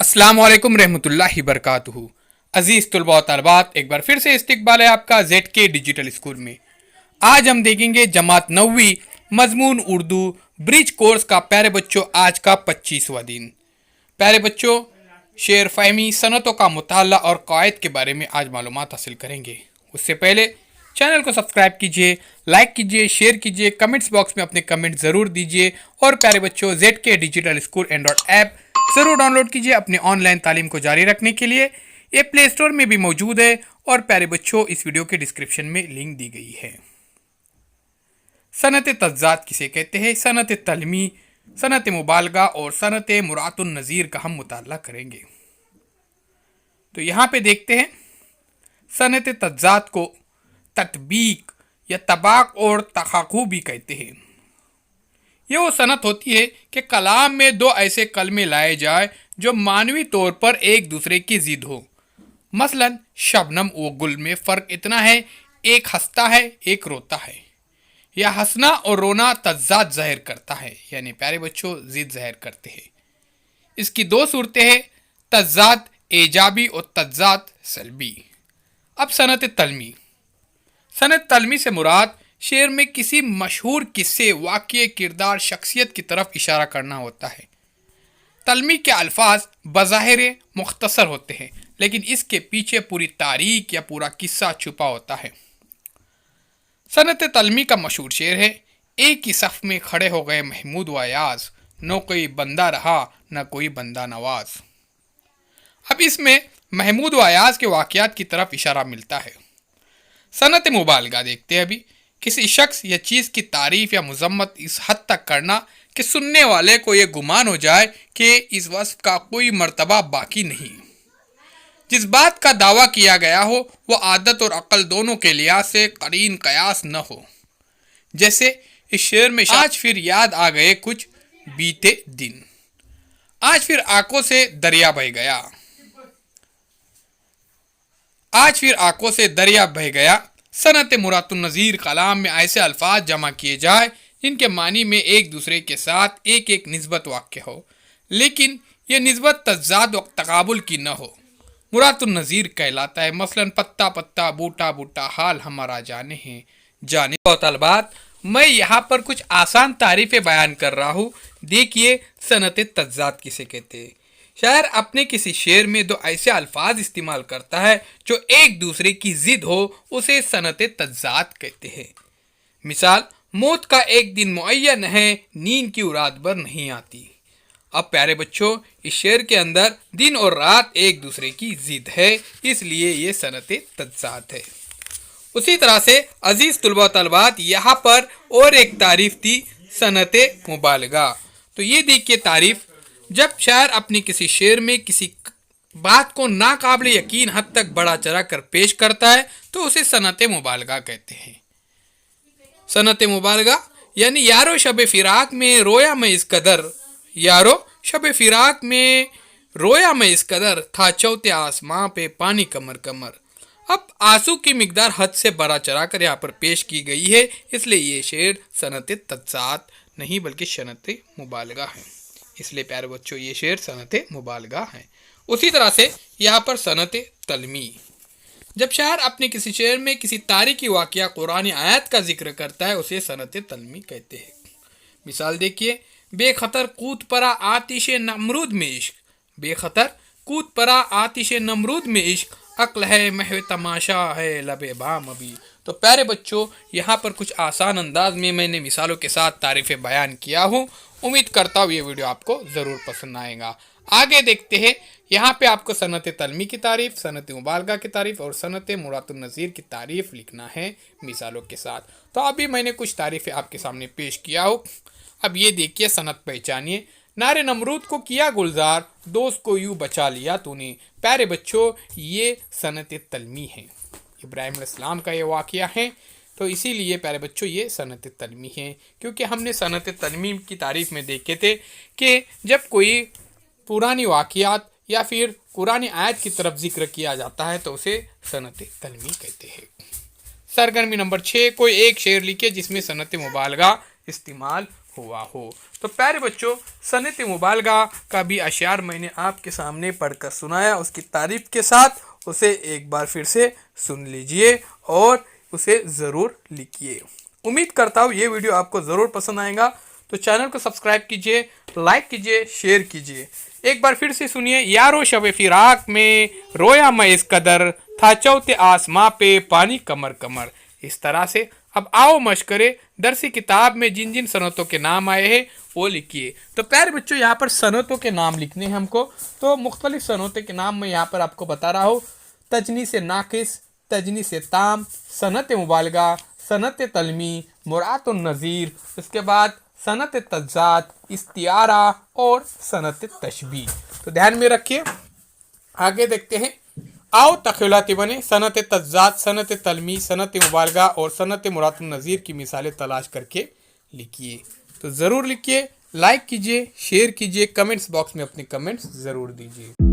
अस्सलाम वालेकुम रहमतुल्लाहि बरकातुहू। अजीज़ तलबा व तालिबात, एक बार फिर से इस्तकबाल है आपका जेड के डिजिटल स्कूल में। आज हम देखेंगे जमात नौवीं मजमून उर्दू ब्रिज कोर्स का प्यारे बच्चों आज का 25वां दिन। प्यारे बच्चों, शेर फहमी, सनतों का मुताला और कवायद के बारे में आज मालूमात हासिल करेंगे। उससे पहले चैनल को सब्सक्राइब कीजिए, लाइक कीजिए, शेयर कीजिए, कमेंट्स बॉक्स में अपने कमेंट ज़रूर दीजिए और प्यारे बच्चों जेड के डिजिटल स्कूल एंड्रॉइड ऐप ज़रूर डाउनलोड कीजिए अपने ऑनलाइन तालीम को जारी रखने के लिए। ये प्ले स्टोर में भी मौजूद है और प्यारे बच्चों इस वीडियो के डिस्क्रिप्शन में लिंक दी गई है। सनत तज़ात किसे कहते हैं, सनत तलमी, सनत मुबालगा और सनत मुरातुन नज़ीर का हम मुताला करेंगे। तो यहाँ पे देखते हैं, सनत तज़ात को तत्बीक या तबाक और तखाकू भी कहते हैं। ये वो सनत होती है कि कलाम में दो ऐसे कलमे लाए जाए जो मानवी तौर पर एक दूसरे की जिद हो। मसलन शबनम व गुल में फ़र्क इतना है, एक हंसता है एक रोता है, या हंसना और रोना तज़ात ज़ाहिर करता है, यानी प्यारे बच्चों जिद ज़ाहिर करते हैं। इसकी दो सूरतें हैं, तज़ात एजाबी और तज़ात सल्बी। अब सनत तलमी। सनत तलमी से मुराद शेर में किसी मशहूर किस्से, वाक़ये, किरदार, शख्सियत की तरफ इशारा करना होता है। तलमी के अल्फाज बज़ाहिर मुख्तसर होते हैं, लेकिन इसके पीछे पूरी तारीख या पूरा किस्सा छुपा होता है। सनत तलमी का मशहूर शेर है, एक ही सफ़ में खड़े हो गए महमूद व अयाज, न कोई बंदा रहा न कोई बंदा नवाज। अब इसमें महमूद व अयाज के वाक़यात की तरफ इशारा मिलता है। सनत मुबालगा देखते हैं अभी, किसी शख्स या चीज़ की तारीफ़ या मज़म्मत इस हद तक करना कि सुनने वाले को यह गुमान हो जाए कि इस वस्फ़ का कोई मर्तबा बाकी नहीं। जिस बात का दावा किया गया हो वह आदत और अक्ल दोनों के लिहाज से करीन कयास न हो। जैसे इस शेर में, आज फिर याद आ गए कुछ बीते दिन, आज फिर आंखों से दरिया बह गया, आज फिर आंखों से दरिया बह गया। सनत मुरातुन नज़ीर कलाम में ऐसे अल्फाज जमा किए जाए जिनके मानी में एक दूसरे के साथ एक एक निस्बत वाक़ हो, लेकिन यह निस्बत तज़ाद व तकाबुल की न हो, मुरातुन नज़ीर कहलाता है। मसलन पत्ता पत्ता, बूटा बूटा, हाल हमारा जाने हैं जाने। तलबात, मैं यहाँ पर कुछ आसान तारीफ़ें बयान कर रहा हूँ। देखिए सनत तज़ाद किसे कहते हैं। शायर अपने किसी शेर में दो ऐसे अल्फाज इस्तेमाल करता है जो एक दूसरे की जिद हो, उसे सनत तज़ात कहते हैं। मिसाल, मौत का एक दिन मुअय्यन है, नींद की रात भर नहीं आती। अब प्यारे बच्चों, इस शेर के अंदर दिन और रात एक दूसरे की जिद है, इसलिए ये सनत तज़ात है। उसी तरह से अजीज़ तुलबा तलबात, यहाँ पर और एक तारीफ़ थी, सनत मुबालगा। तो ये देखिए तारीफ़, जब शायर अपने किसी शेर में किसी बात को नाकाबिल यकीन हद तक बढ़ा चढ़ा कर पेश करता है तो उसे सनत मुबालगा कहते हैं। सनत मुबालगा यानी यारो शब फिराक में रोया मैं इस कदर, यारो शब फिराक में रोया मैं इस कदर, था चौथे आसमां पे पानी कमर कमर। अब आंसू की मिकदार हद से बढ़ा चढ़ा कर यहाँ पर पेश की गई है, इसलिए ये शेर सनत तज़ात नहीं बल्कि सनत मुबालगा है। इसलिए प्यारे बच्चों ये शेर सनत मुबालगा है। उसी तरह से यहाँ पर सनत तलमी, जब शायर अपने किसी शेर में किसी तारीखी वाक़या, कुरानी आयत का जिक्र करता है, उसे सनत तलमी कहते हैं। मिसाल देखिए, बेखतर कूद परा आतिश नमरूद में इश्क, बेखतर कूद परा आतिश नमरूद में इश्क, अक्ल है महव तमाशा है लबे बाम अभी। तो प्यारे बच्चों, यहाँ पर कुछ आसान अंदाज में मैंने मिसालों के साथ तारीफ़ें बयान किया हूँ। उम्मीद करता हूँ ये वीडियो आपको ज़रूर पसंद आएगा। आगे देखते हैं, यहाँ पे आपको सनत तलमी की तारीफ़, सनत मुबालगा की तारीफ़ और सनत मुरातुन नज़ीर की तारीफ़ लिखना है मिसालों के साथ। तो अभी मैंने कुछ तारीफ़ें आपके सामने पेश किया हो। अब ये देखिए, सनत पहचानिए। नारे नमरूद को किया गुलजार, दोस्त को यूँ बचा लिया तूने। प्यारे बच्चों, ये सनत तलमी है, इब्राहिम अलैहिस्सलाम का ये वाक़या है, तो इसीलिए प्यारे बच्चों ये सनत तलमी है। क्योंकि हमने सनत तलमी की तारीफ़ में देखे थे कि जब कोई पुरानी वाक़यात या फिर कुरानी आयत की तरफ जिक्र किया जाता है तो उसे सनत तलमी कहते हैं। सरगर्मी नंबर 6, कोई एक शेर लिखे जिसमें सनत मुबालगा इस्तेमाल हुआ हो। तो प्यारे बच्चों, सनत मुबालगा का भी अशियार मैंने आपके सामने पढ़कर सुनाया, उसकी तारीफ के साथ उसे एक बार फिर से सुन लीजिए और उसे ज़रूर लिखिए। उम्मीद करता हूँ ये वीडियो आपको ज़रूर पसंद आएगा। तो चैनल को सब्सक्राइब कीजिए, लाइक कीजिए, शेयर कीजिए। एक बार फिर से सुनिए। यारो शब फिराक में रोया मैं इस कदर, था चौथे आसमां पे पानी कमर कमर। इस तरह से अब आओ मश्क करें। दरसी किताब में जिन जिन सनतों के नाम आए हैं वो लिखिए। तो प्यारे बच्चों, यहाँ पर सनतों के नाम लिखने हैं हमको। तो मुख्तलिफ सनतों के नाम मैं यहाँ पर आपको बता रहा हूँ। तजनी से नाकिस, तजनी से ताम, सनत मुबालगा, सनत तलमी, मुरात नज़ीर, उसके बाद सनत तज़ात, इस्तियारा और सनत तशबी। तो ध्यान में रखिए। आगे देखते हैं। आओ तखिलाती बने। सनत तज़ात, सनत तलमी, सनत मुबालगा और सनत मुरात नज़ीर की मिसालें तलाश करके लिखिए। तो ज़रूर लिखिए, लाइक कीजिए, शेयर कीजिए, कमेंट्स बॉक्स में अपने कमेंट्स ज़रूर दीजिए।